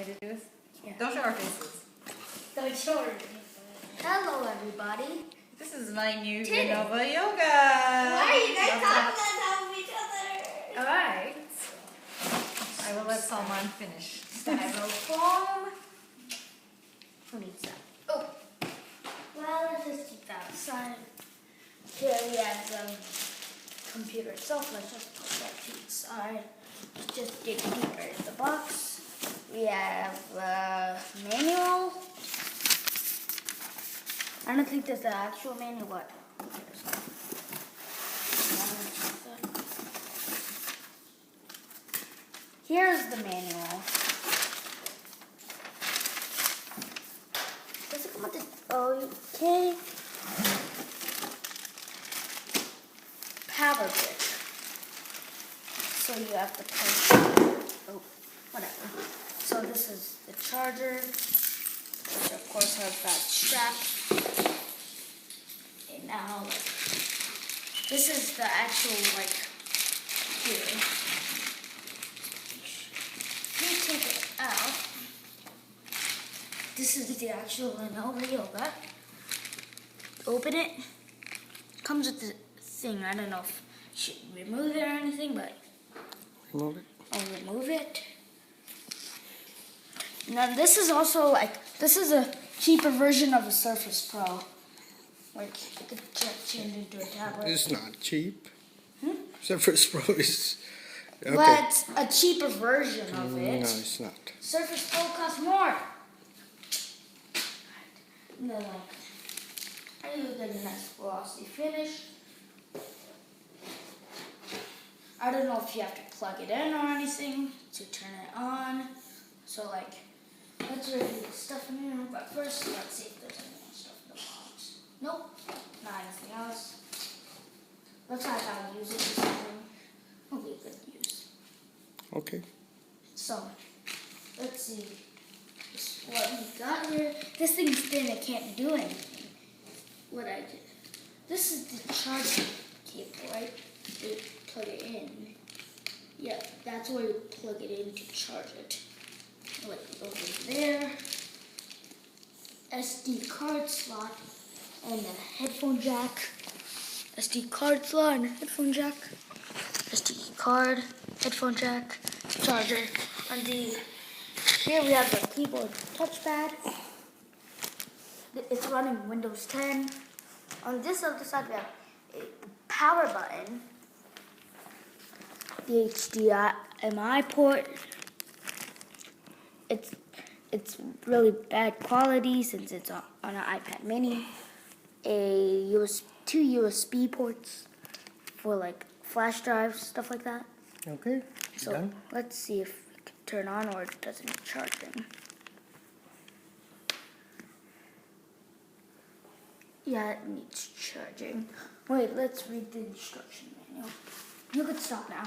to do this? Yeah. Don't show our faces. Don't show her. Hello, everybody. This is my new Titty. Lenovo Yoga. Why are you guys Love talking about each other? Alright. I will let Salman finish. Styrofoam. Who needs that? Oh. Well, let's just keep that aside. Here we have the computer itself. Let's just put that to the side. Let's just dig deeper in the box. We have a manual. I don't think there's an actual manual, but here's the manual. Does it come with the okay? Power brick. So you have to punch. Oh, whatever. So this is the charger, which of course has that strap. And now, this is the actual, like, here. Let me take it out. This is the actual Lenovo Yoga. Open it. Comes with the thing. I don't know if you should remove it or anything, but Remove it. I'll remove it. Now this is also this is a cheaper version of a Surface Pro. Like you could change into a tablet. It's not cheap. Surface Pro is okay. But a cheaper version of it. No, it's not. Surface Pro costs more. No, I do get a nice glossy finish. I don't know if you have to plug it in or anything to turn it on. So let's review the stuff in here. But first, let's see if there's any more stuff in the box. Nope, not anything else. Looks like I'll use it for something. Will be a good use. Okay. So, let's see what we got here. This thing's thin, it can't do anything. What I did. This is the charging cable, right? You plug it in. Yeah, that's where you plug it in to charge it. Like over there. SD card slot and a headphone jack. SD card slot and a headphone jack. SD card, headphone jack, charger. On the here we have the keyboard touchpad. It's running Windows 10. On this other side we have a power button, the HDMI port. It's really bad quality since it's on an iPad mini. Two USB ports for like flash drives, stuff like that. Okay. So Done. let's see if it can turn on or it doesn't need charging. Yeah, it needs charging. Wait, let's read the instruction manual. You can stop now.